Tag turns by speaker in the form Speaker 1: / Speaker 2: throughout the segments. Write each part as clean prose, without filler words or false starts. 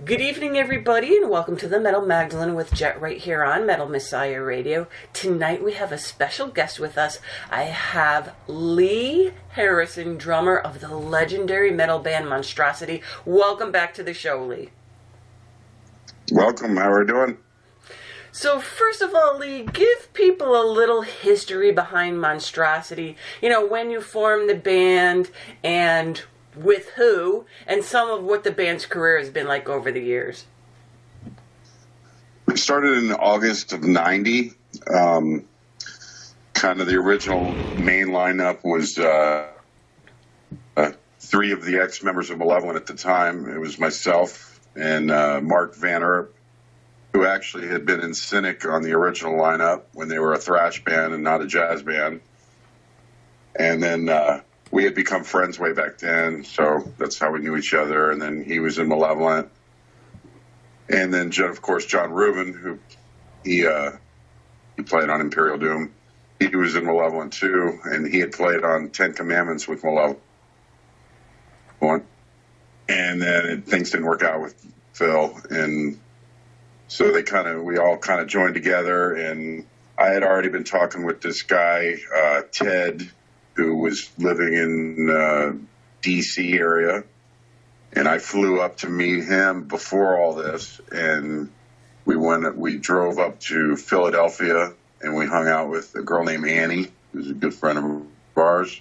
Speaker 1: Good evening, everybody, and welcome to the Metal Magdalene with Jet right here on Metal Messiah Radio. Tonight we have a special guest with us. I have Lee Harrison, drummer of the legendary metal band Monstrosity. Welcome back to the show, Lee.
Speaker 2: Welcome. How are we doing?
Speaker 1: So first of all, Lee, give people a little history behind Monstrosity. You know, when you formed the band and with who, and some of what the band's career has been like over the years.
Speaker 2: We started in August of '90. Kind of the original main lineup was three of the ex-members of Malevolent at the time. It was myself and Mark Van Erp, who actually had been in Cynic on the original lineup when they were a thrash band and not a jazz band. And then we had become friends way back then, so that's how we knew each other. And then he was in Malevolent. And then, of course, John Rubin, who he played on Imperial Doom. He was in Malevolent too, and he had played on Ten Commandments with Malevolent. And then things didn't work out with Phil, and so we all kind of joined together. And I had already been talking with this guy, Ted, who was living in D.C. area, and I flew up to meet him before all this, and we drove up to Philadelphia, and we hung out with a girl named Annie, who's a good friend of ours,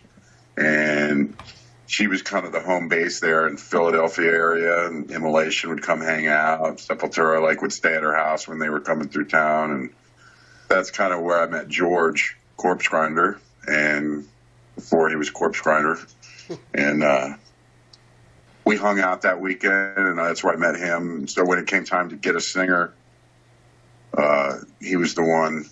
Speaker 2: and she was kind of the home base there in Philadelphia area, and Immolation would come hang out, Sepultura would stay at her house when they were coming through town, and that's kind of where I met George, Corpsegrinder, and before he was Corpsegrinder, and we hung out that weekend, and that's where I met him. So when it came time to get a singer, he was the one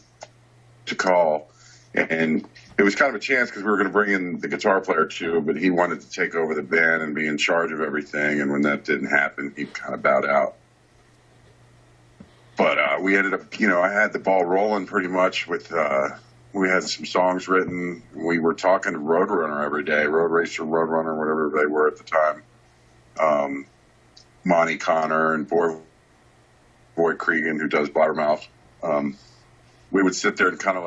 Speaker 2: to call, and it was kind of a chance because we were going to bring in the guitar player too, but he wanted to take over the band and be in charge of everything, and when that didn't happen, he kind of bowed out. But we ended up, I had the ball rolling pretty much with we had some songs written. We were talking to Roadrunner every day, Road Racer, Roadrunner, whatever they were at the time. Monty Connor and Boy Cregan, who does Blabbermouth. We would sit there and kind of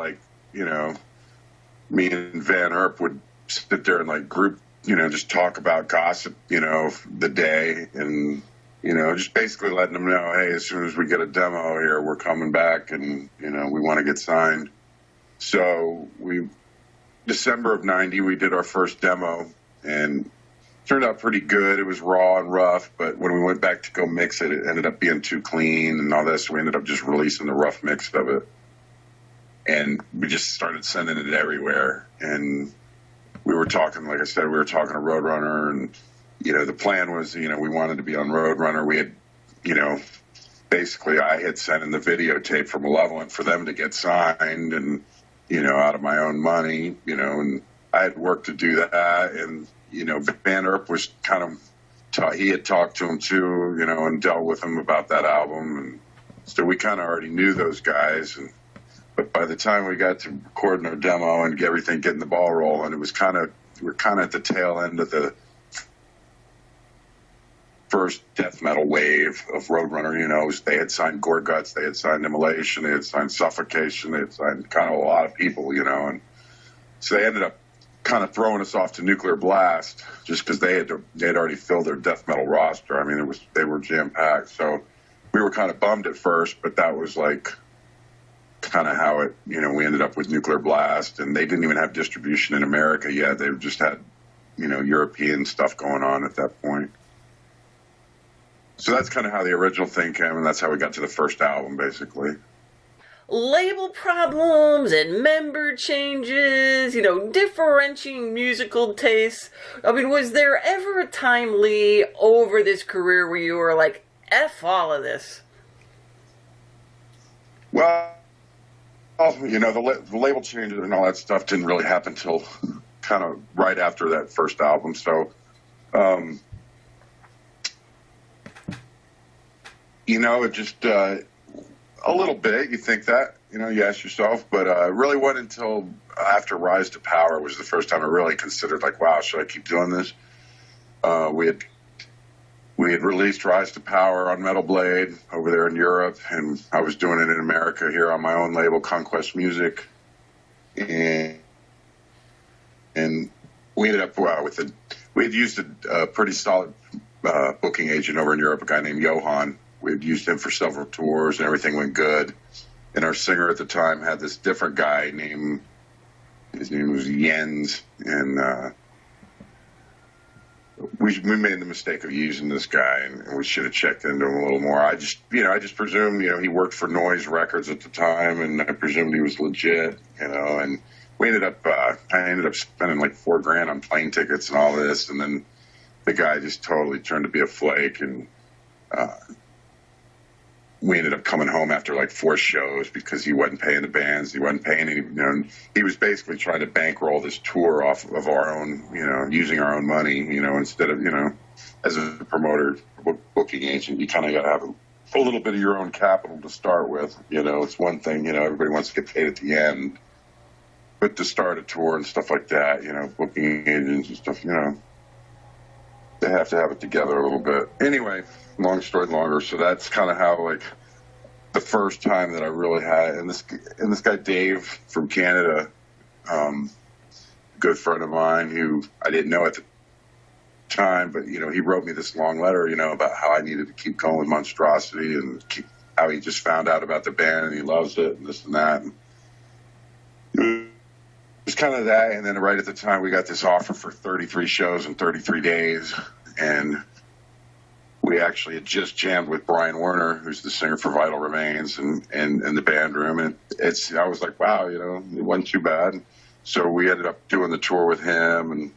Speaker 2: me and Van Erp would sit there and group, just talk about gossip, the day, and, just basically letting them know, hey, as soon as we get a demo here, we're coming back, and, we want to get signed. So December of '90, we did our first demo, and it turned out pretty good. It was raw and rough, but when we went back to go mix it, it ended up being too clean and all this. So we ended up just releasing the rough mix of it, and we just started sending it everywhere. And we were talking, like I said, we were talking to Roadrunner, and the plan was, we wanted to be on Roadrunner. We had, basically I had sent in the videotape for Malevolent for them to get signed, and out of my own money, and I had work to do that. And, Van Erp was kind of, he had talked to him too, and dealt with him about that album. And so we kind of already knew those guys. But by the time we got to recording our demo and getting the ball rolling, it was we were kind of at the tail end of the first death metal wave of Roadrunner. They had signed Gorguts, they had signed Immolation, they had signed Suffocation, they had signed kind of a lot of people, and so they ended up kind of throwing us off to Nuclear Blast just because they had already filled their death metal roster. I mean, they were jam packed, so we were kind of bummed at first, but that was kind of how it, we ended up with Nuclear Blast, and they didn't even have distribution in America yet. They just had, European stuff going on at that point. So that's kind of how the original thing came, and that's how we got to the first album, basically.
Speaker 1: Label problems and member changes, differentiating musical tastes. I mean, was there ever a time, Lee, over this career where you were like, F all of this?
Speaker 2: Well, the label changes and all that stuff didn't really happen until kind of right after that first album. So, it just a little bit. You think that, you ask yourself, but it really wasn't until after Rise to Power was the first time I really considered wow, should I keep doing this? We had we had released Rise to Power on Metal Blade over there in Europe, and I was doing it in America here on my own label, Conquest Music. And we ended up we had used a pretty solid booking agent over in Europe, a guy named Johan. We had used him for several tours, and everything went good. And our singer at the time had this different guy his name was Jens, and we made the mistake of using this guy, and we should have checked into him a little more. I just presumed, he worked for Noise Records at the time, and I presumed he was legit, and I ended up spending like $4,000 on plane tickets and all this, and then the guy just totally turned to be a flake, and we ended up coming home after like 4 shows because he wasn't paying the bands. He wasn't paying any, he was basically trying to bankroll this tour off of our own, using our own money, instead of, as a promoter, booking agent, you kind of got to have a little bit of your own capital to start with. It's one thing, everybody wants to get paid at the end, but to start a tour and stuff like that, booking agents and stuff, they have to have it together a little bit. Anyway, long story longer. So that's kind of how, like, the first time that I really had, and this guy Dave from Canada, a good friend of mine who I didn't know at the time, but he wrote me this long letter, about how I needed to keep going with Monstrosity and how he just found out about the band and he loves it and this and that. And it was kind of that, and then right at the time we got this offer for 33 shows in 33 days, and we actually had just jammed with Brian Werner, who's the singer for Vital Remains, and the band room, and I was like, wow, it wasn't too bad. So we ended up doing the tour with him, and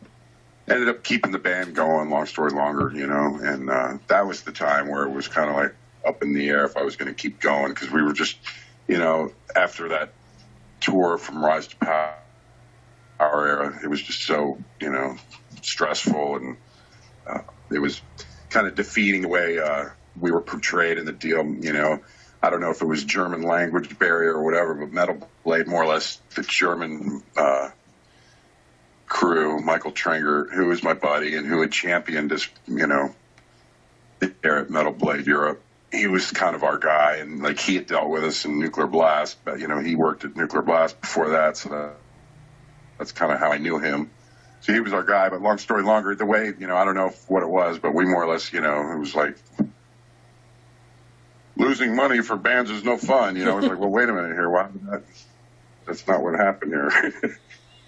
Speaker 2: ended up keeping the band going. Long story longer, and that was the time where it was kind of like up in the air if I was going to keep going, because we were just, after that tour from Rise to Power era, it was just so, stressful, and it was kind of defeating the way we were portrayed in the deal. I don't know if it was German language barrier or whatever, but Metal Blade, more or less, the German crew, Michael Trenger, who was my buddy and who had championed us, there at Metal Blade Europe. He was kind of our guy, and like he had dealt with us in Nuclear Blast, but he worked at Nuclear Blast before that, so that's kind of how I knew him. So he was our guy, but long story longer, the way, I don't know what it was, but we more or less, it was like, losing money for bands is no fun, It's like, well, wait a minute here, why? That's not what happened here.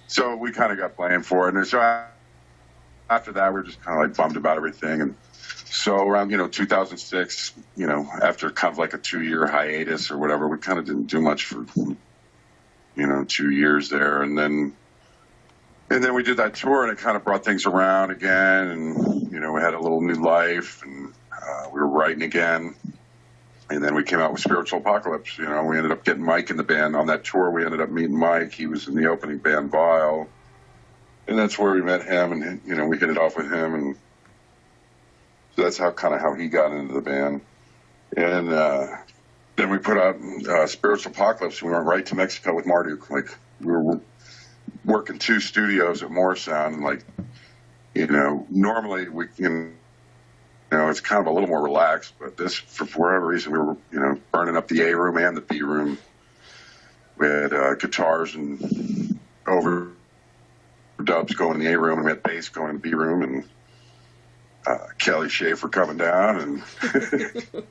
Speaker 2: So we kind of got blamed for it, and so after that, we were just kind of like bummed about everything, and so around, 2006, after kind of like a 2-year hiatus or whatever, we kind of didn't do much for, 2 years there, and then we did that tour, and it kind of brought things around again, and, we had a little new life, and we were writing again. And then we came out with Spiritual Apocalypse. We ended up getting Mike in the band. On that tour, we ended up meeting Mike. He was in the opening band, Vile. And that's where we met him, and, we hit it off with him. And so that's how he got into the band. And then we put out Spiritual Apocalypse. We went right to Mexico with Marduk. Like, we were working 2 studios at Moorsound, and like, normally we, it's kind of a little more relaxed, but this, for whatever reason, we were, burning up the A room and the B room. We had guitars and overdubs going in the A room, and we had bass going in the B room, and Kelly Schaefer coming down, and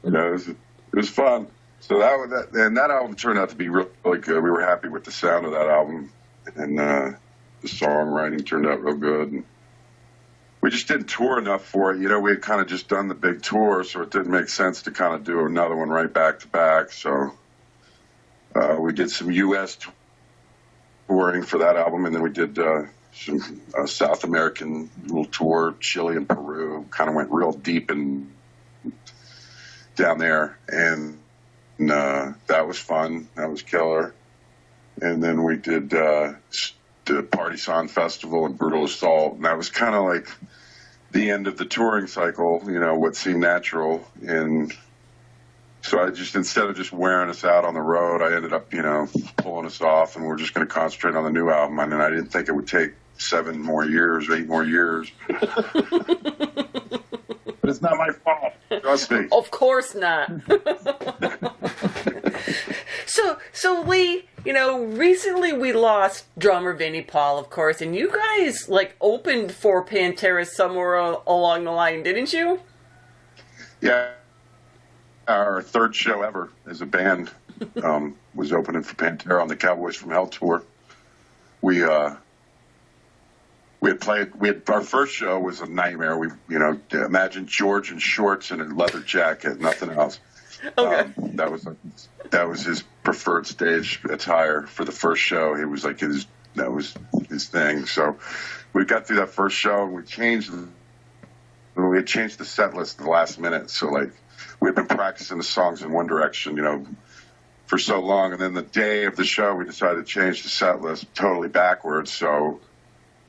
Speaker 2: it was fun. So that album turned out to be really good. We were happy with the sound of that album, and the songwriting turned out real good. And we just didn't tour enough for it. We had kind of just done the big tour, so it didn't make sense to kind of do another one right back to back. So we did some U.S. touring for that album, and then we did some South American little tour, Chile and Peru. Kind of went real deep and down there, and that was fun. That was killer. And then we did the Partisan Festival and Brutal Assault, and that was kind of like the end of the touring cycle, what seemed natural. And so I just, instead of just wearing us out on the road, I ended up, pulling us off, and we're just going to concentrate on the new album. And I didn't think it would take 7 more years, 8 more years. but it's not my fault. Trust me.
Speaker 1: Of course not. So Lee, recently we lost drummer Vinnie Paul, of course, and you guys opened for Pantera somewhere along the line, didn't you?
Speaker 2: Yeah, our third show ever as a band was opening for Pantera on the Cowboys from Hell tour. We had our first show was a nightmare. We imagine George in shorts and a leather jacket, nothing else.
Speaker 1: Okay.
Speaker 2: That was his preferred stage attire for the first show. It was that was his thing. So we got through that first show and we had changed the set list at the last minute. So we'd been practicing the songs in one direction, for so long, and then the day of the show we decided to change the set list totally backwards. So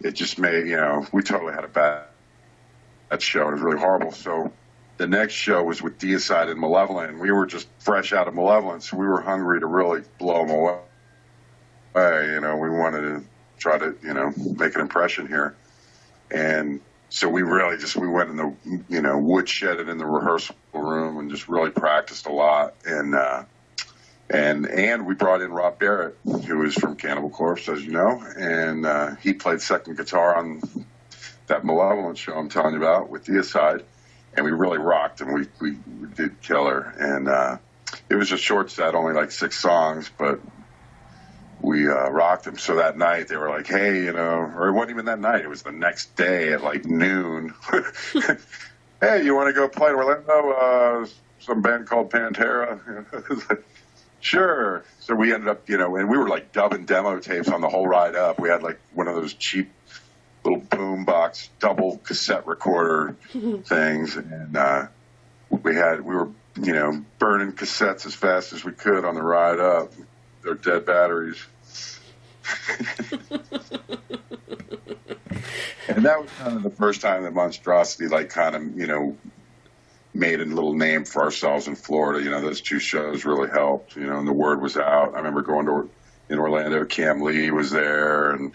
Speaker 2: it just made, we totally had a bad show. It was really horrible. So the next show was with Deicide and Malevolent, and we were just fresh out of Malevolent, so we were hungry to really blow them away. We wanted to try to, make an impression here. And so we really we went in the, woodshedded in the rehearsal room and just really practiced a lot. And we brought in Rob Barrett, who is from Cannibal Corpse, as you know, and he played second guitar on that Malevolent show I'm telling you about with Deicide. And we really rocked, and we did killer. And it was a short set, only 6 songs, but we rocked them. So that night they were like, hey, or it wasn't even that night. It was the next day at noon. Hey, you want to go play in Orlando? Some band called Pantera. Sure. So we ended up, and we were dubbing demo tapes on the whole ride up. We had one of those cheap little boom box double cassette recorder things, and we were burning cassettes as fast as we could on the ride up. They're dead batteries. And that was kind of the first time that Monstrosity made a little name for ourselves in Florida. Those 2 shows really helped, and the word was out. I remember going in Orlando, Cam Lee was there, and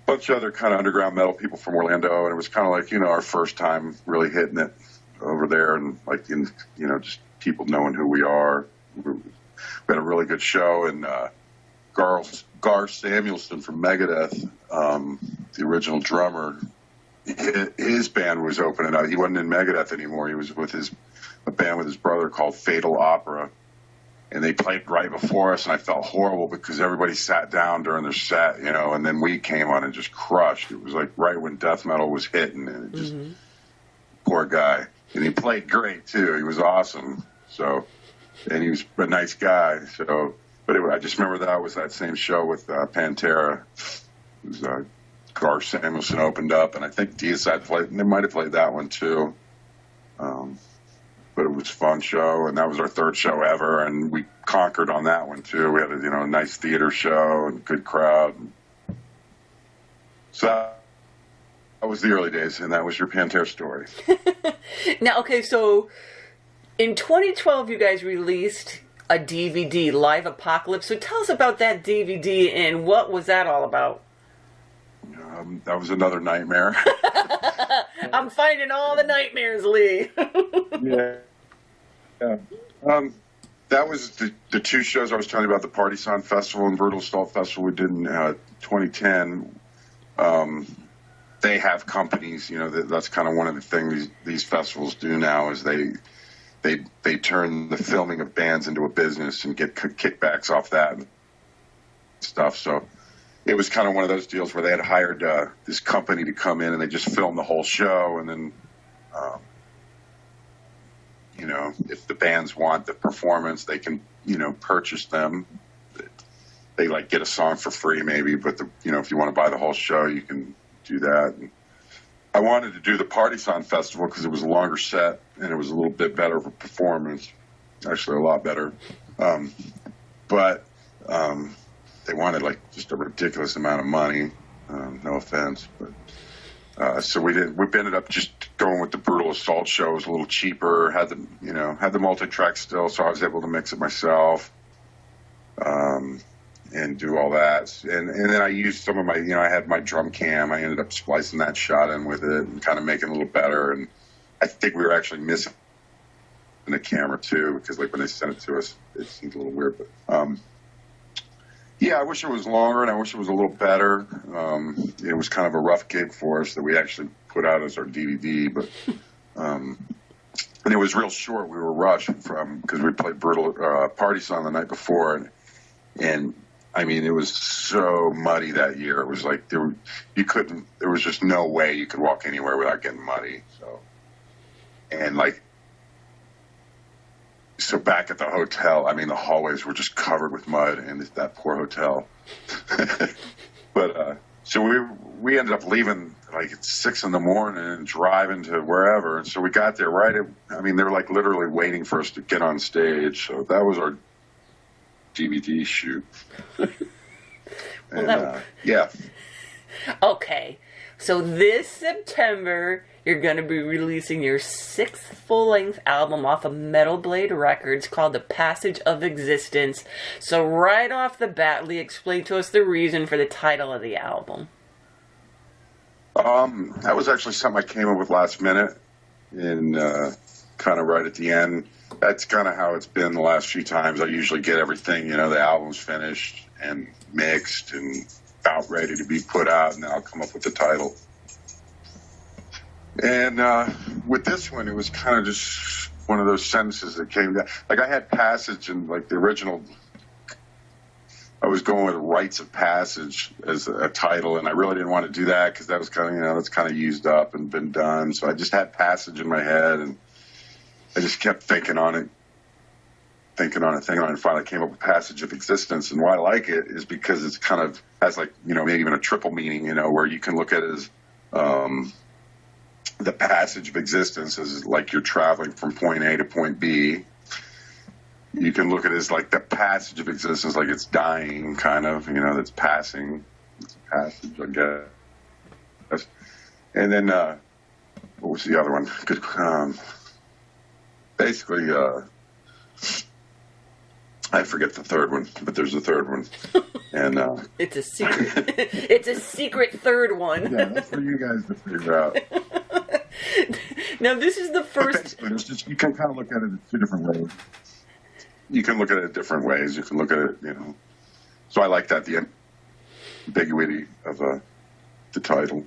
Speaker 2: bunch of other kind of underground metal people from Orlando, and it was kind of our first time really hitting it over there, and just people knowing who we are. We had a really good show, and Gar Samuelson from Megadeth, the original drummer, his band was opening up. He wasn't in Megadeth anymore. He was with a band with his brother called Fatal Opera. And they played right before us, and I felt horrible because everybody sat down during their set, and then we came on and just crushed. It was right when death metal was hitting, and it just, poor guy. And he played great, too. He was awesome. So, and he was a nice guy. So, but I just remember that was that same show with Pantera. It was Gar Samuelson opened up, and I think Deicide played, and they might have played that one, too. But it was a fun show, and that was our third show ever, and we conquered on that one too. We had a nice theater show and good crowd. So that was the early days, and that was your Pantera story.
Speaker 1: Now, okay, so in 2012 you guys released a DVD, Live Apocalypse. So tell us about that DVD and what was that all about?
Speaker 2: That was another nightmare.
Speaker 1: I'm finding all the nightmares, Lee.
Speaker 2: Yeah. That was the 2 shows I was telling you about, the Partisan Festival and Brutal Assault Festival we did in 2010. They have companies, that's kind of one of the things these festivals do now is they turn the filming of bands into a business and get kickbacks off that and stuff. So it was kind of one of those deals where they had hired this company to come in and they just film the whole show, and then if the bands want the performance, they can purchase them. They get a song for free maybe, but if you want to buy the whole show, you can do that. And I wanted to do the Partisan Festival because it was a longer set and it was a little bit better of a performance, actually a lot better. But they wanted just a ridiculous amount of money. No offense, but so we ended up just going with the Brutal Assault show. It was a little cheaper, had the multi-track still, so I was able to mix it myself. and do all that. And then I used some of my, I had my drum cam. I ended up splicing that shot in with it and kind of making it a little better. And I think we were actually missing the camera too, because like when they sent it to us, it seemed a little weird. But yeah, I wish it was longer and I wish it was a little better. It was kind of a rough gig for us that we actually put out as our DVD, but and it was real short. We were rushed because we played Brutal Party Song the night before, and I mean, it was so muddy that year. It was like there was just no way you could walk anywhere without getting muddy. So back at the hotel, I mean, the hallways were just covered with mud in that poor hotel. But so we ended up leaving like at 6 a.m. and driving to wherever. And so we got there they were like literally waiting for us to get on stage. So that was our DVD shoot. Yeah.
Speaker 1: Okay, so this September you're going to be releasing your 6th full-length album off of Metal Blade Records called The Passage of Existence. So right off the bat, Lee, explain to us the reason for the title of the album.
Speaker 2: That was actually something I came up with last minute and kind of right at the end. That's kind of how it's been the last few times. I usually get everything, the album's finished and mixed and about ready to be put out, and then I'll come up with the title. And with this one, it was kind of just one of those sentences that came down. Like I had passage in like the original. I was going with rites of passage as a title, and I really didn't want to do that because that was kind of that's kind of used up and been done. So I just had passage in my head, and I just kept thinking on it. And finally came up with Passage of Existence. And why I like it is because it's kind of has like maybe even a triple meaning. Where you can look at it as the passage of existence is like you're traveling from point A to point B. You can look at it as like the passage of existence, like it's dying, kind of, that's passing. It's a passage, I guess. And then, what was the other one? Good. Basically, I forget the third one, but there's a third one. And
Speaker 1: it's a secret. It's a secret third one.
Speaker 2: Yeah, that's for you guys to figure out.
Speaker 1: Now, this is the first.
Speaker 2: It's just, you can kind of look at it in 2 different ways. You can look at it different ways. You can look at it, So I like that, the ambiguity of the title.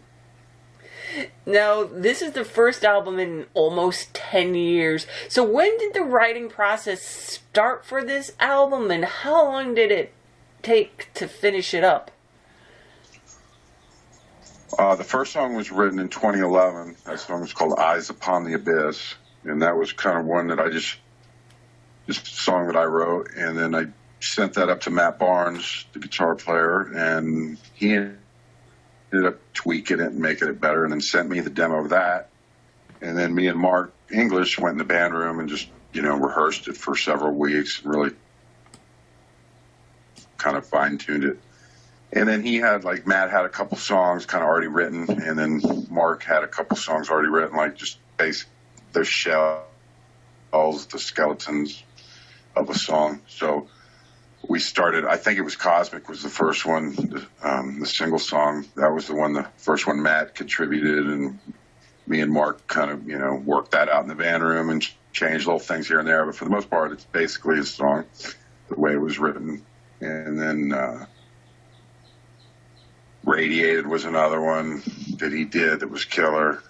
Speaker 1: Now, this is the first album in almost 10 years. So when did the writing process start for this album, and how long did it take to finish it up?
Speaker 2: The first song was written in 2011. That song was called Eyes Upon the Abyss, and that was kind of one that I just a song that I wrote, and then I sent that up to Matt Barnes, the guitar player, and he ended up tweaking it and making it better, and then sent me the demo of that. And then me and Mark English went in the band room and just, rehearsed it for several weeks, and really kind of fine-tuned it. And then Matt had a couple songs kind of already written, and then Mark had a couple songs already written, like just the shells, the skeletons of a song. So we started, I think it was Cosmic was the first one, the single song. That was the first one Matt contributed, and me and Mark kind of, worked that out in the band room and changed little things here and there. But for the most part, it's basically a song, the way it was written. And then Radiated was another one that he did that was killer.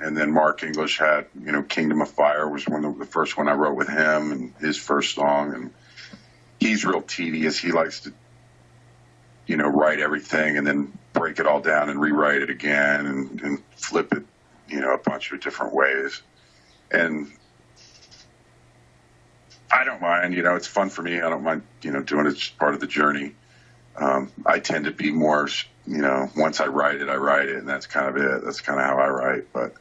Speaker 2: And then Mark English had, Kingdom of Fire was the first one I wrote with him, and his first song. And he's real tedious. He likes to, write everything and then break it all down and rewrite it again and flip it, a bunch of different ways. And I don't mind, it's fun for me. I don't mind, doing it. It's part of the journey. I tend to be more, once I write it, and that's kind of it. That's kind of how I write. But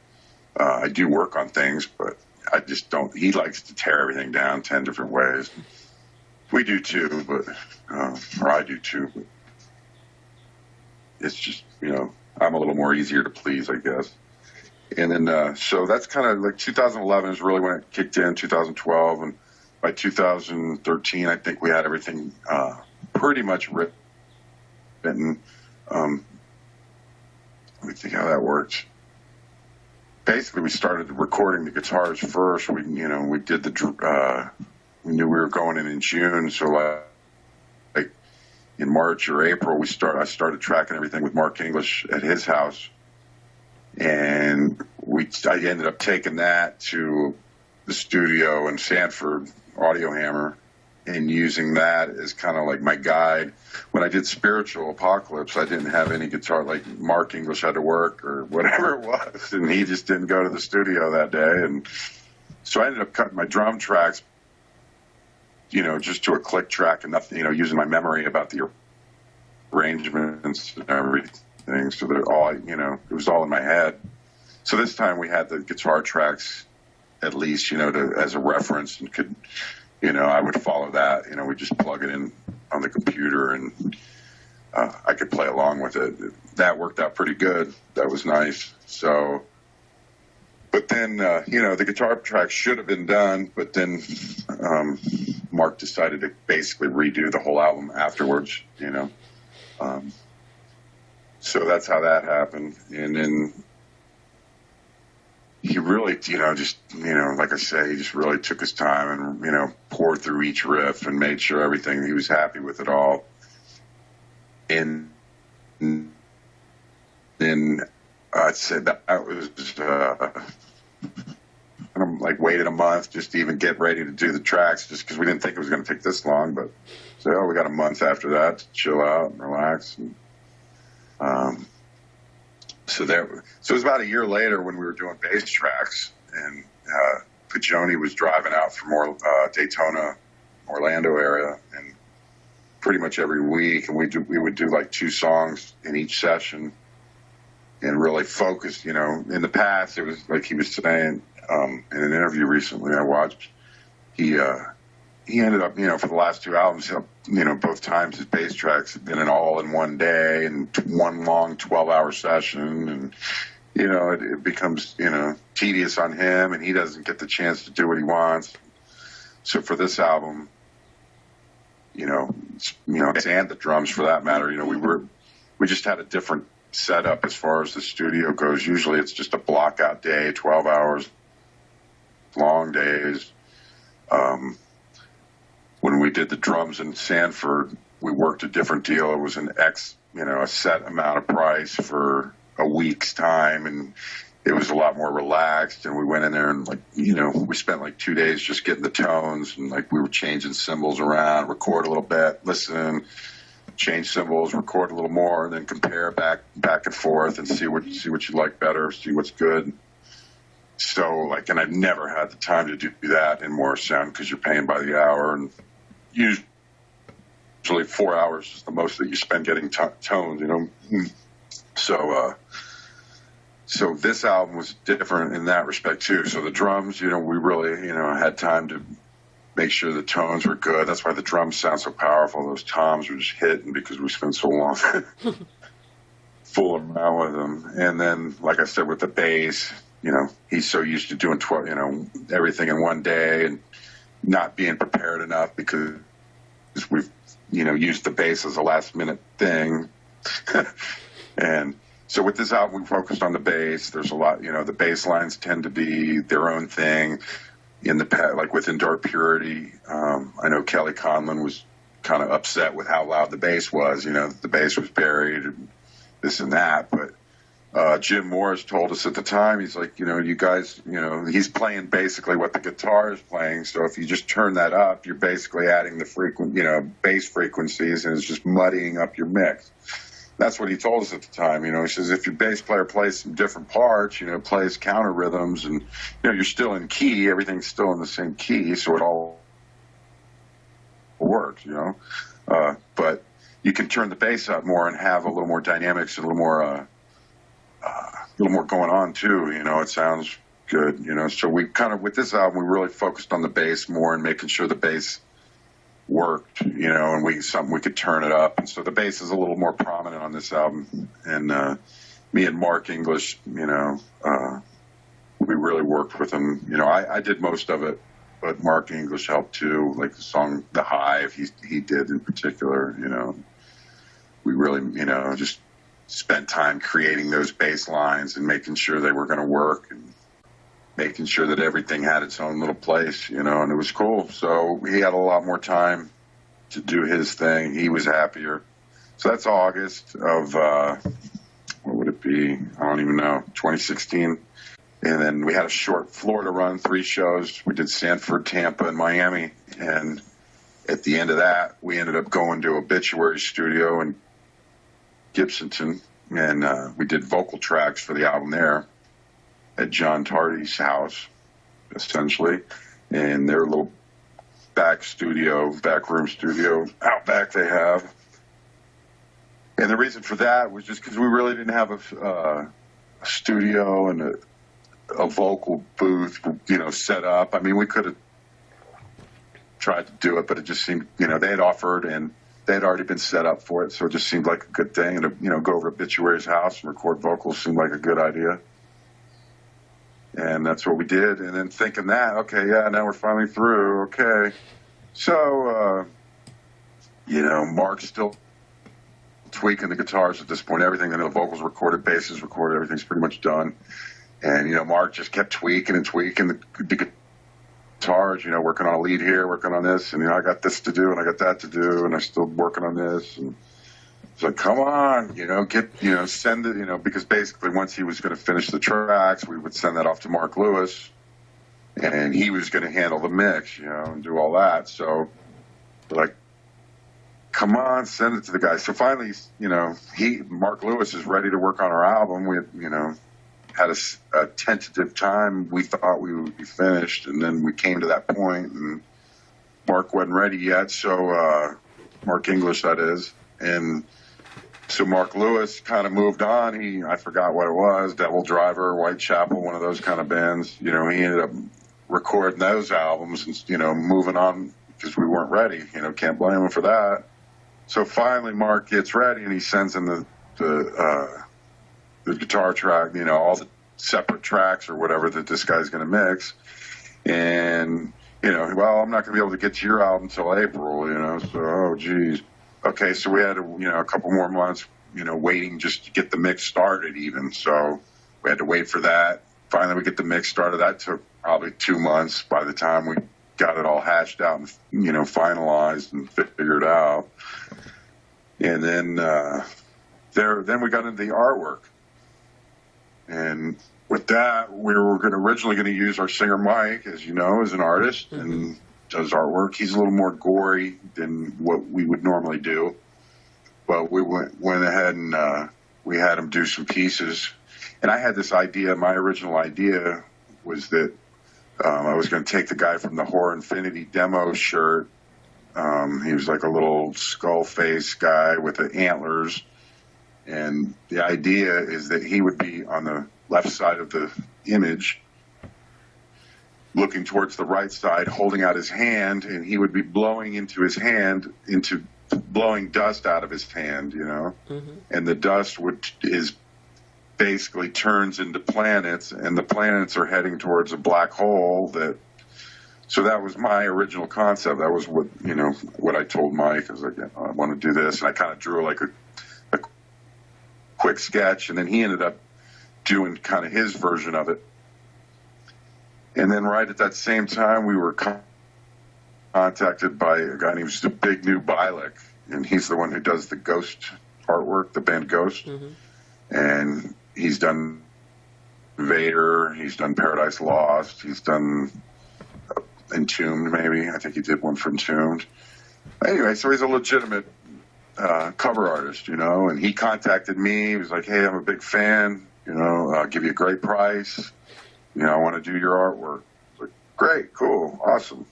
Speaker 2: I do work on things, but I just don't. He likes to tear everything down 10 different ways. We do too, but or I do too. But it's just, I'm a little more easier to please, I guess. And then so that's kind of like 2011 is really when it kicked in. 2012, and by 2013, I think we had everything pretty much written. Let me think how that works. Basically, we started recording the guitars first. We did we knew we were going in June, so like in March or April, I started tracking everything with Mark English at his house, and I ended up taking that to the studio in Sanford, Audio Hammer, and using that as kind of like my guide. When I did Spiritual Apocalypse, I didn't have any guitar. Like Mark English had to work or whatever it was, and he just didn't go to the studio that day. And so I ended up cutting my drum tracks, just to a click track and nothing, using my memory about the arrangements and everything. So they're all, it was all in my head. So this time we had the guitar tracks at least, as a reference, and could, I would follow that. We just plug it in on the computer, and I could play along with it. That worked out pretty good. That was nice. So, but then, the guitar track should have been done, but then Mark decided to basically redo the whole album afterwards, so that's how that happened. And then he really, like I say, he just really took his time and, poured through each riff and made sure he was happy with it all. And then I'd say that was, and I'm like waited a month just to even get ready to do the tracks, just because we didn't think it was going to take this long. But so we got a month after that to chill out and relax. And, so it was about a year later when we were doing bass tracks, and Pajoni was driving out from Daytona, Orlando area, and pretty much every week, and we would do like 2 songs in each session, and really focus. In the past, it was like he was saying in an interview recently I watched, he ended up, for the last 2 albums, both times his bass tracks have been all in one day and one long 12-hour session. And, it becomes, tedious on him, and he doesn't get the chance to do what he wants. So for this album, and the drums for that matter, we just had a different setup as far as the studio goes. Usually it's just a block out day, 12 hours, long days. When we did the drums in Sanford, we worked a different deal. It was a set amount of price for a week's time, and it was a lot more relaxed. And we went in there and we spent like 2 days just getting the tones, and we were changing cymbals around, record a little bit, listen, change cymbals, record a little more, and then compare back and forth and see what you like better, see what's good. So and I've never had the time to do that in Morris Sound, because you're paying by the hour, and usually 4 hours is the most that you spend getting tones, So this album was different in that respect too. So the drums, we really, had time to make sure the tones were good. That's why the drums sound so powerful. Those toms were just hitting because we spent so long fooling around with them. And then, like I said, with the bass, he's so used to doing everything in one day and not being prepared enough, because we've, used the bass as a last minute thing. And so with this album, we focused on the bass. There's a lot, the bass lines tend to be their own thing. In the past, like with In Dark Purity, I know Kelly Conlon was kind of upset with how loud the bass was. The bass was buried, and this and that. But Jim Morris told us at the time, he's like, you guys, he's playing basically what the guitar is playing. So if you just turn that up, you're basically adding the bass frequencies, and it's just muddying up your mix. That's what he told us at the time. He says, if your bass player plays some different parts, plays counter rhythms, and, you're still in key, everything's still in the same key, so it all works, but you can turn the bass up more and have a little more dynamics and a little more going on too. It sounds good, so we kind of, with this album, we really focused on the bass more and making sure the bass worked, and something we could turn it up. And so the bass is a little more prominent on this album. And me and Mark English, we really worked with him. I did most of it, but Mark English helped too. Like the song "The Hive," he did in particular. We really just spent time creating those bass lines and making sure they were going to work and making sure that everything had its own little place. And it was cool. So he had a lot more time to do his thing. He was happier. So that's August of what would it be? I don't even know. 2016. And then we had a short Florida run, 3 shows. We did Sanford, Tampa, and Miami. And at the end of that, we ended up going to Obituary Studio in Gibsonton. And we did vocal tracks for the album there at John Tardy's house, essentially. And their little back room studio out back they have. And the reason for that was just because we really didn't have a studio and a vocal booth, set up. I mean, we could have tried to do it, but it just seemed, they had offered and they had already been set up for it. So it just seemed like a good thing. And to, go over to Obituary's house and record vocals seemed like a good idea. And that's what we did. And then thinking that, okay, yeah, now we're finally through. Okay. So, Mark's still tweaking the guitars at this point. Everything, the vocals recorded, basses recorded, everything's pretty much done. And, Mark just kept tweaking and tweaking the guitars, working on a lead here, working on this. And, I got this to do and I got that to do. And I'm still working on this. And it's like, come on, send it, because basically once he was going to finish the tracks, we would send that off to Mark Lewis. And he was going to handle the mix, and do all that. So, like, come on, send it to the guy. So finally, Mark Lewis is ready to work on our album. We, had a tentative time. We thought we would be finished, and then we came to that point, and Mark wasn't ready yet. So Mark English, that is, and so Mark Lewis kind of moved on. I forgot what it was, Devil Driver, Whitechapel, one of those kind of bands. He ended up recording those albums and moving on because we weren't ready. Can't blame him for that. So finally, Mark gets ready and he sends in the guitar track, all the separate tracks or whatever that this guy's going to mix. And, well, I'm not going to be able to get to your album until April, so, oh, geez. Okay, so we had, a couple more months, waiting just to get the mix started even. So we had to wait for that. Finally, we get the mix started. That took probably 2 months by the time we got it all hashed out and, finalized and figured out. And then then we got into the artwork. And with that, we were originally going to use our singer Mike, as you know, as an artist, and does artwork. He's a little more gory than what we would normally do. But we went ahead and we had him do some pieces. And I had this idea. My original idea was that I was going to take the guy from the Horror Infinity demo shirt. He was like a little skull face guy with the antlers. And the idea is that he would be on the left side of the image, looking towards the right side, holding out his hand, and he would be blowing into his hand, blowing dust out of his hand, and the dust basically turns into planets, and the planets are heading towards a black hole. So that was my original concept. That was what I told Mike. I was like, I want to do this, and I kind of drew like a quick sketch, and then he ended up doing kind of his version of it. And then right at that same time, we were contacted by a guy named Big New Bialik, and he's the one who does the Ghost artwork, the band Ghost. And he's done Vader, he's done Paradise Lost, he's done Entombed, maybe. I think he did one for Entombed. Anyway, so he's a legitimate cover artist, and he contacted me. He was like, hey, I'm a big fan, I'll give you a great price. I want to do your artwork. I was like, great, cool, awesome.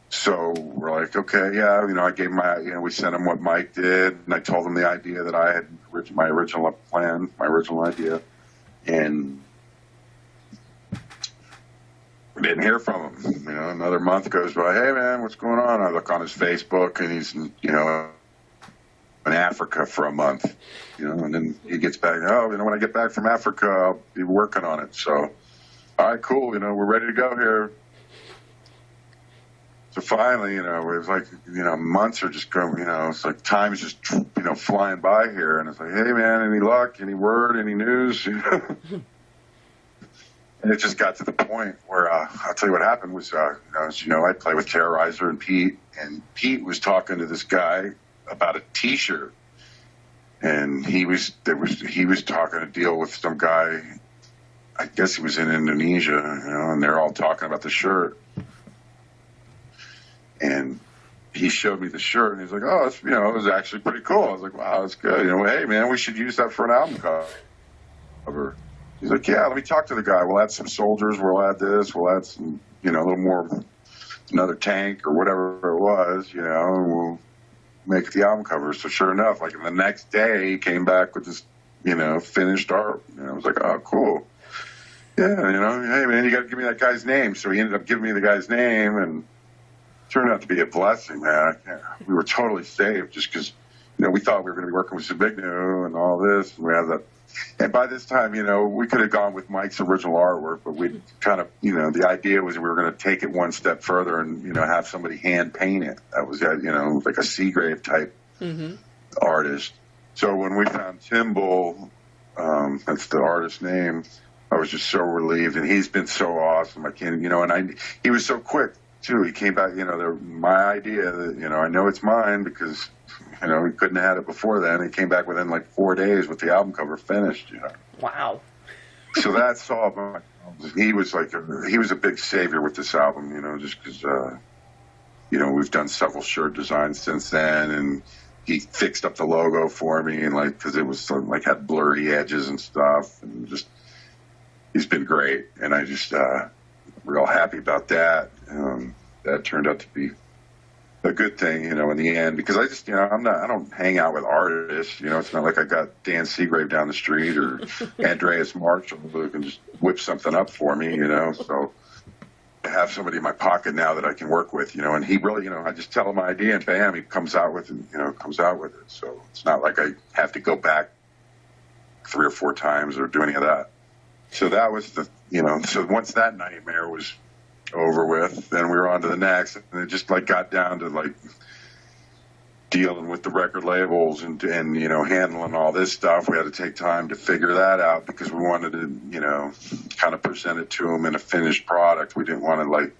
Speaker 2: So we're like, okay, yeah, I gave him we sent him what Mike did, and I told him the idea that I had, my original plan, my original idea, and we didn't hear from him. Another month goes by. Hey, man, what's going on? I look on his Facebook, and he's, in Africa for a month, and then he gets back. Oh, when I get back from Africa, I'll be working on it. So, all right, cool. We're ready to go here. So finally, it was like, months are just going, it's like time's just, flying by here. And it's like, hey, man, any luck, any word, any news? And it just got to the point where, I'll tell you what happened was, as you know, I play with Terrorizer and Pete was talking to this guy about a T-shirt. And he was talking a deal with some guy, I guess he was in Indonesia, and they're all talking about the shirt. And he showed me the shirt, and he's like, "Oh, it was actually pretty cool." I was like, "Wow, that's good. Hey, man, we should use that for an album cover." He's like, "Yeah, let me talk to the guy. We'll add some soldiers. We'll add this. We'll add some, a little more, another tank or whatever it was, and we'll make the album cover." So sure enough, like the next day, he came back with this, finished art. And I was like, "Oh, cool. Yeah, hey, man, you got to give me that guy's name." So he ended up giving me the guy's name, and turned out to be a blessing, man. We were totally saved just because, we thought we were going to be working with Zbigniew and all this. And we had that. And by this time, we could have gone with Mike's original artwork, but we kind of, the idea was we were going to take it one step further and, have somebody hand paint it. That was, like a Seagrave type artist. So when we found Tim Bull, that's the artist's name, I was just so relieved. And he's been so awesome. I can't, he was so quick. Too, he came back, my idea that, I know it's mine because, he couldn't have had it before then. He came back within like 4 days with the album cover finished,
Speaker 1: Wow.
Speaker 2: So that solved my problems. He was he was a big savior with this album, just because, we've done several shirt designs since then, and he fixed up the logo for me, and because it was had blurry edges and stuff, and just, he's been great. And I just, real happy about that. That turned out to be a good thing, in the end, because I just, I don't hang out with artists, it's not like I got Dan Seagrave down the street or Andreas Marshall who can just whip something up for me, so I have somebody in my pocket now that I can work with, and he really, I just tell him my idea and bam, he comes out with it, so it's not like I have to go back 3 or 4 times or do any of that. So that was so once that nightmare was over with, then we were on to the next, and it just got down to dealing with the record labels and handling all this stuff. We had to take time to figure that out because we wanted to, kind of present it to them in a finished product. We didn't want to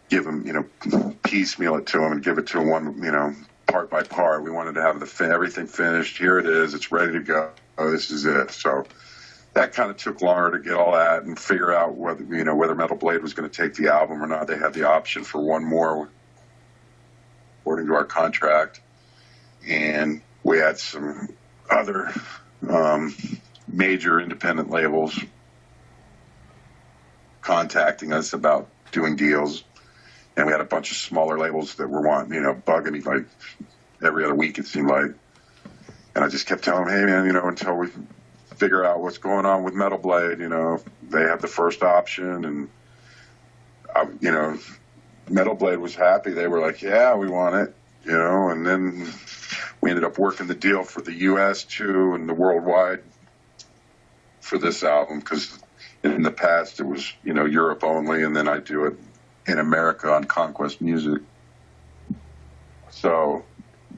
Speaker 2: give them, piecemeal it to them and give it to them one, part by part. We wanted to have everything finished. Here it is. It's ready to go. Oh, this is it. So that kind of took longer to get all that and figure out whether Metal Blade was going to take the album or not. They had the option for one more according to our contract. And we had some other major independent labels contacting us about doing deals. And we had a bunch of smaller labels that were bugging me every other week, it seemed like. And I just kept telling them, hey, man, until we figure out what's going on with Metal Blade, they have the first option, and Metal Blade was happy. They were like, yeah, we want it, and then we ended up working the deal for the US too and the worldwide for this album, because in the past it was Europe only, and then I do it in America on Conquest Music. So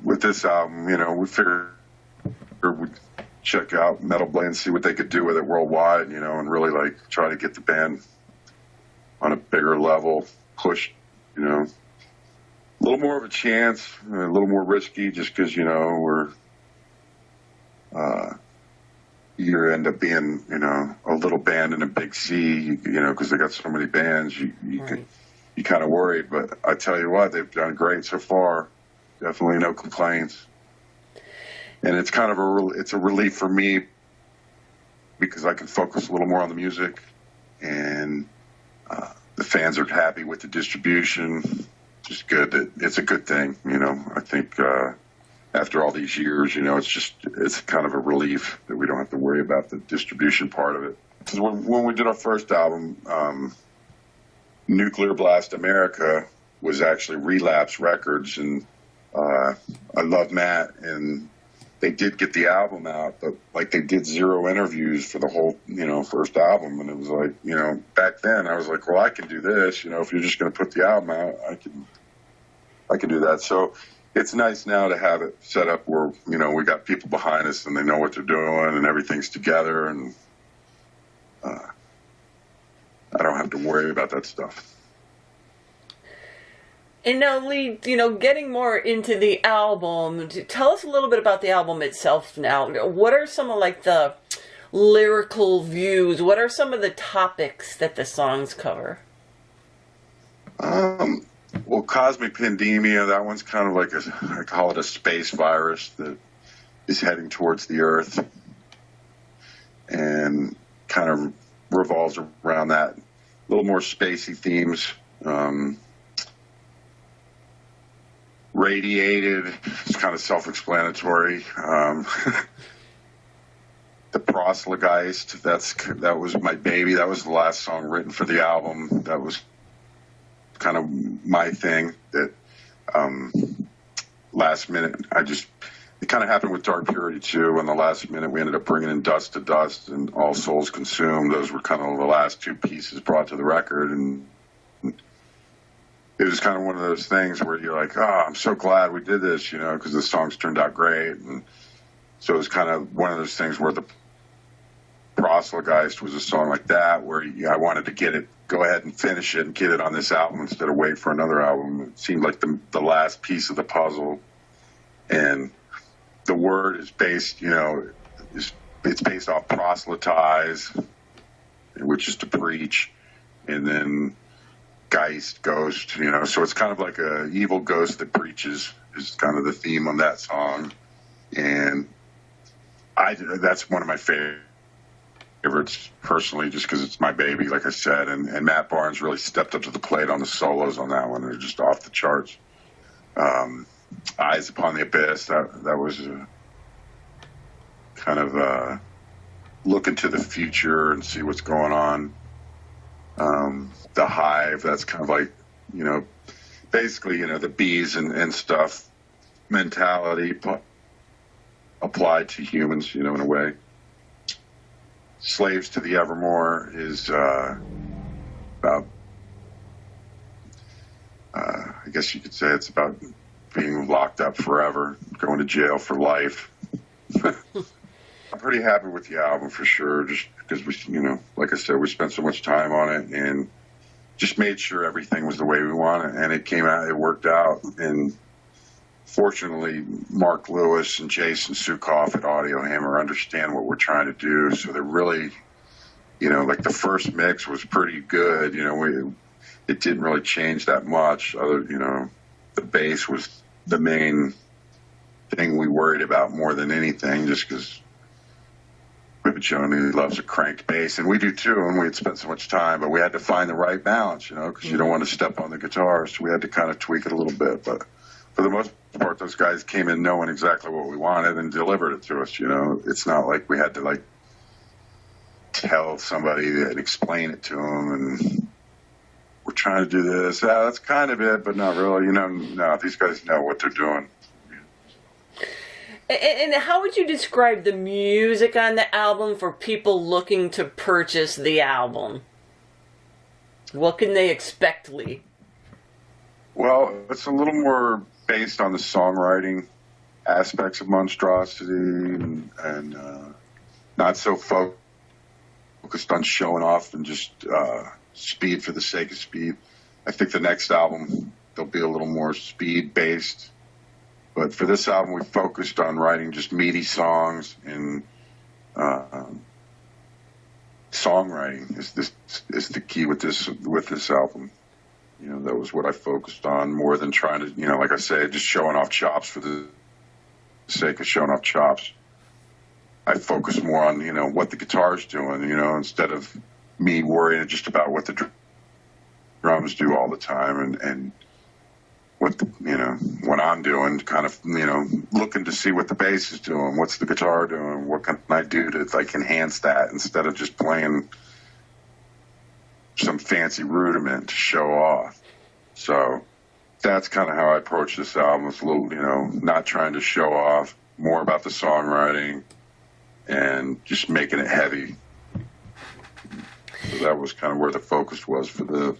Speaker 2: with this album, we figured we'd check out Metal Blade and see what they could do with it worldwide, and really try to get the band on a bigger level, push, a little more of a chance, a little more risky, just because, we're, you end up being, a little band in a big sea, because they got so many bands, you kind of worried, but I tell you what, they've done great so far. Definitely no complaints. And it's kind of it's a relief for me because I can focus a little more on the music, and the fans are happy with the distribution. Just good. It's a good thing, I think after all these years, it's kind of a relief that we don't have to worry about the distribution part of it. Because when we did our first album, Nuclear Blast America was actually Relapse Records, and I love Matt, and they did get the album out, but like they did 0 interviews for the whole, first album. And it was like, back then I was like, well, I can do this, if you're just going to put the album out, I can do that. So it's nice now to have it set up where, we got people behind us and they know what they're doing and everything's together, and I don't have to worry about that stuff.
Speaker 1: And now, Lee, getting more into the album, tell us a little bit about the album itself now. What are some of, like, the lyrical views? What are some of the topics that the songs cover?
Speaker 2: Well, Cosmic Pandemia, that one's kind of like I call it a space virus that is heading towards the Earth and kind of revolves around that. A little more spacey themes. Radiated, it's kind of self-explanatory. The Proselygeist, that was my baby. That was the last song written for the album. That was kind of my thing. That last minute, it kind of happened with Dark Purity too. In the last minute, we ended up bringing in Dust to Dust and All Souls Consumed. Those were kind of the last 2 pieces brought to the record, and it was kind of one of those things where you're like, oh, I'm so glad we did this, because the songs turned out great. And so it was kind of one of those things where the Proselygeist was a song like that, where I wanted to go ahead and finish it and get it on this album instead of wait for another album. It seemed like the last piece of the puzzle. And the word is based, it's based off proselytize, which is to preach, and then Geist, ghost, so it's kind of like a evil ghost that preaches is kind of the theme on that song. And that's one of my favorites personally, just because it's my baby, like I said, and Matt Barnes really stepped up to the plate on the solos on that one. They're just off the charts. Eyes Upon the Abyss, that was kind of look into the future and see what's going on. The Hive, that's kind of like, basically, the bees and stuff mentality applied to humans, in a way. Slaves to the Evermore is about, I guess you could say it's about being locked up forever, going to jail for life. I'm pretty happy with the album for sure, just because we, like I said, we spent so much time on it and just made sure everything was the way we wanted, and it came out, it worked out. And fortunately, Mark Lewis and Jason Sukoff at Audio Hammer understand what we're trying to do, so they're really, like the first mix was pretty good. It didn't really change that much. The bass was the main thing we worried about more than anything, just because Johnny loves a cranked bass, and we do too, and we had spent so much time, but we had to find the right balance, because you don't want to step on the guitar, so we had to kind of tweak it a little bit. But for the most part, those guys came in knowing exactly what we wanted and delivered it to us. It's not like we had to tell somebody and explain it to them, and we're trying to do this. That's kind of it, but not really. No, these guys know what they're doing.
Speaker 1: And how would you describe the music on the album for people looking to purchase the album? What can they expect, Lee?
Speaker 2: Well, it's a little more based on the songwriting aspects of Monstrosity and not so focused on showing off and just speed for the sake of speed. I think the next album, there'll be a little more speed-based. But for this album, we focused on writing just meaty songs, and songwriting is the key with this album. That was what I focused on more than trying to, like I said, just showing off chops for the sake of showing off chops. I focus more on, what the guitar's doing, instead of me worrying just about what the drums do all the time, and what what I'm doing, kind of looking to see what the bass is doing, what's the guitar doing, what can I do to enhance that instead of just playing some fancy rudiment to show off. So that's kind of how I approach this album. It's a little, not trying to show off, more about the songwriting and just making it heavy. So that was kind of where the focus was for this.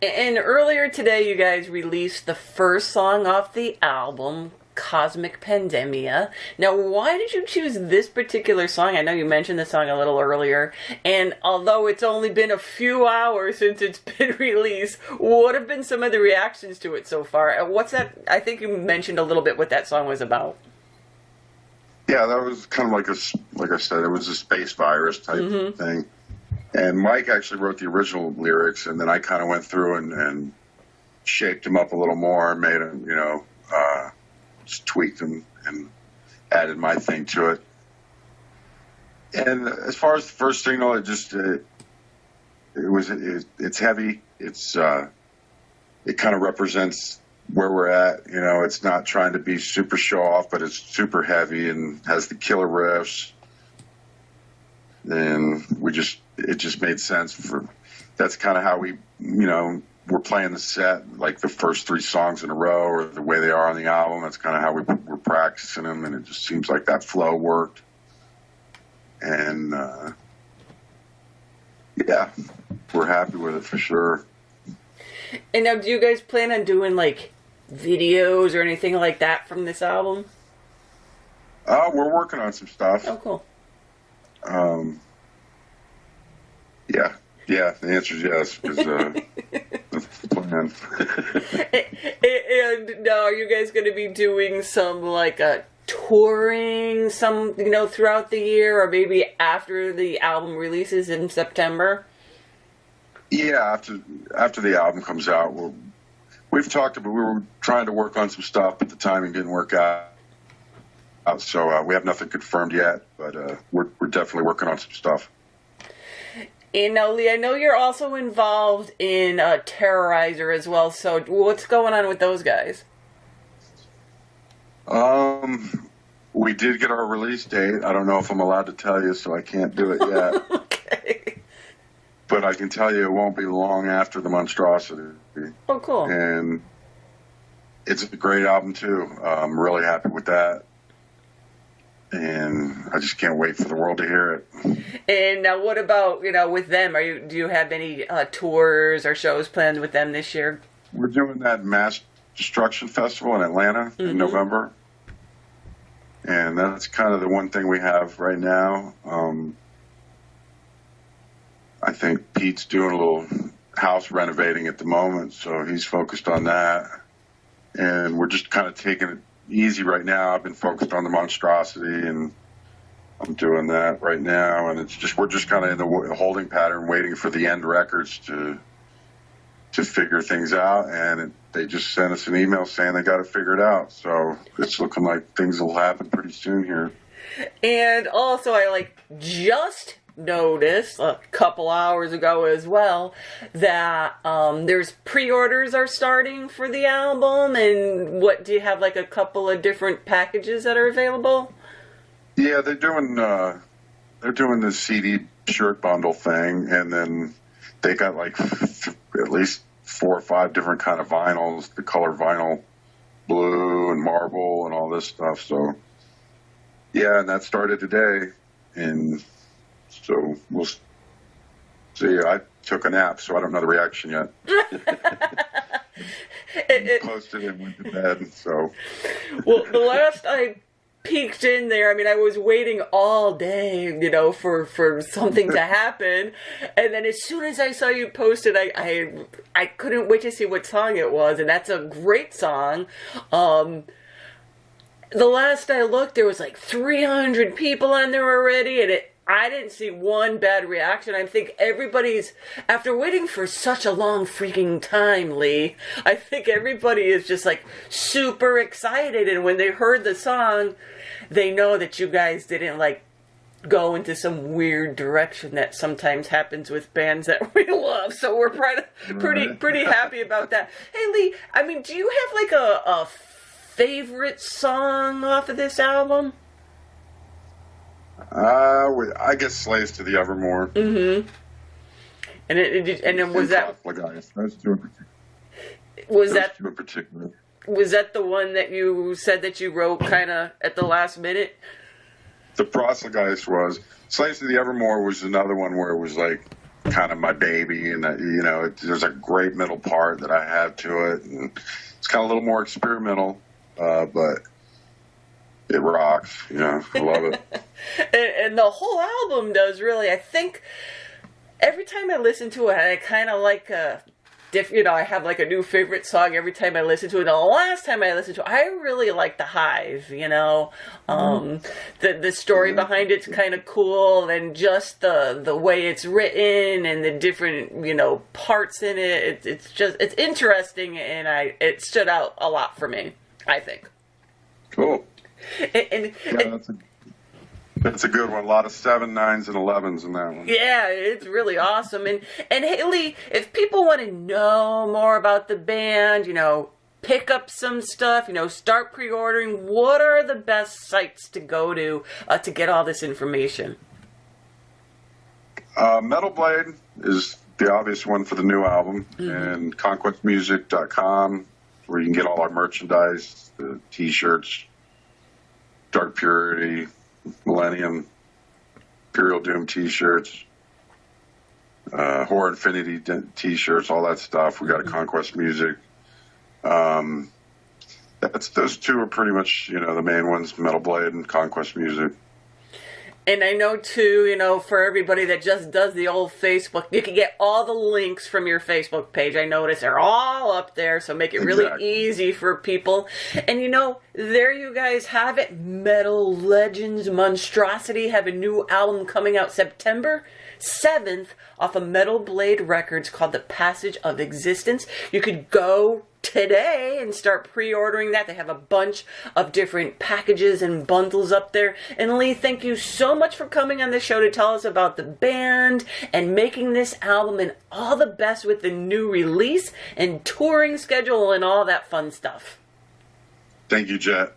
Speaker 1: And earlier today, you guys released the first song off the album, Cosmic Pandemia. Now, why did you choose this particular song? I know you mentioned the song a little earlier, and although it's only been a few hours since it's been released, what have been some of the reactions to it so far? What's that? I think you mentioned a little bit what that song was about.
Speaker 2: Yeah, that was kind of like I said, it was a space virus type thing. And Mike actually wrote the original lyrics, and then I kind of went through and shaped them up a little more, made them, just tweaked them and added my thing to it. And as far as the first single, it's heavy. It kind of represents where we're at. It's not trying to be super show off, but it's super heavy and has the killer riffs. And it just made sense that's kind of how we're playing the set, like the first 3 songs in a row or the way they are on the album. That's kind of how we're practicing them, and it just seems like that flow worked. And yeah, we're happy with it for sure.
Speaker 1: And now, do you guys plan on doing like videos or anything like that from this album?
Speaker 2: We're working on some stuff.
Speaker 1: Oh, cool.
Speaker 2: Yeah, the answer is yes, because that's the plan.
Speaker 1: And now, are you guys going to be doing some, like, touring, throughout the year, or maybe after the album releases in September?
Speaker 2: Yeah, after the album comes out, we've talked about, we were trying to work on some stuff, but the timing didn't work out. So we have nothing confirmed yet, but we're definitely working on some stuff.
Speaker 1: And now, Lee, I know you're also involved in Terrorizer as well, so what's going on with those guys?
Speaker 2: We did get our release date. I don't know if I'm allowed to tell you, so I can't do it yet.
Speaker 1: Okay.
Speaker 2: But I can tell you it won't be long after the Monstrosity.
Speaker 1: Oh, cool.
Speaker 2: And it's a great album, too. I'm really happy with that. And I just can't wait for the world to hear it.
Speaker 1: And now, what about with them? Do you have any tours or shows planned with them this year?
Speaker 2: We're doing that Mass Destruction Festival in Atlanta in November, and that's kind of the one thing we have right now. I think Pete's doing a little house renovating at the moment, so he's focused on that, and we're just kind of taking it easy right now. I've been focused on the Monstrosity, and I'm doing that right now, and we're just kind of in the holding pattern, waiting for the End Records to figure things out, and they just sent us an email saying they got to figure it out. So it's looking like things will happen pretty soon here.
Speaker 1: And also, I just noticed a couple hours ago as well that there's pre-orders are starting for the album. And do you have a couple of different packages that are available?
Speaker 2: Yeah, they're doing the CD shirt bundle thing, and then they got at least 4 or 5 different kind of vinyls, the color vinyl, blue and marble and all this stuff. So yeah, and that started today, and so we'll see. I took a nap, so I don't know the reaction yet. Posted and went to bed. So
Speaker 1: well, the last I peeked in there, I was waiting all day, for something to happen, and then as soon as I saw you post it, I couldn't wait to see what song it was, and that's a great song. The last I looked, there was 300 people on there already, and I didn't see one bad reaction. I think everybody's, after waiting for such a long freaking time, Lee, I think everybody is just super excited, and when they heard the song, they know that you guys didn't go into some weird direction that sometimes happens with bands that we love. So we're pretty happy about that. Hey, Lee, do you have a favorite song off of this album?
Speaker 2: I guess Slaves to the Evermore.
Speaker 1: Mm-hmm. And then was that?
Speaker 2: Those two in particular.
Speaker 1: Was that?
Speaker 2: Those two in particular.
Speaker 1: Was that the one that you said that you wrote kind of at the last minute?
Speaker 2: The Proselytes was. Slaves to the Evermore was another one where it was like kind of my baby, and there's a great middle part that I have to it, and it's kind of a little more experimental, but it rocks. I love it.
Speaker 1: and the whole album does, really. I think every time I listen to it, I kind of like I have like a new favorite song every time I listen to it. The last time I listened to it, I really like The Hive, the story behind it's kind of cool, and just the way it's written and the different, parts in it. It's interesting, and it stood out a lot for me, I think.
Speaker 2: Cool. That's a good one. A lot of 7, 9s, and 11s in that one.
Speaker 1: Yeah, it's really awesome. And Haley, if people want to know more about the band, pick up some stuff, start pre-ordering, what are the best sites to go to get all this information?
Speaker 2: Metal Blade is the obvious one for the new album, and conquestmusic.com, where you can get all our merchandise, the T-shirts, Dark Purity, Millennium, Imperial Doom T-shirts, Horror Infinity T-shirts, all that stuff. We got a Conquest Music. Those two are pretty much the main ones: Metal Blade and Conquest Music.
Speaker 1: And I know, too, for everybody that just does the old Facebook, you can get all the links from your Facebook page. I notice they're all up there, so make it really easy for people. And, there you guys have it. Metal Legends Monstrosity have a new album coming out September 7th off of Metal Blade Records called The Passage of Existence. You could go today and start pre-ordering that. They have a bunch of different packages and bundles up there. And Lee, thank you so much for coming on the show to tell us about the band and making this album, and all the best with the new release and touring schedule and all that fun stuff.
Speaker 2: Thank you, Jet.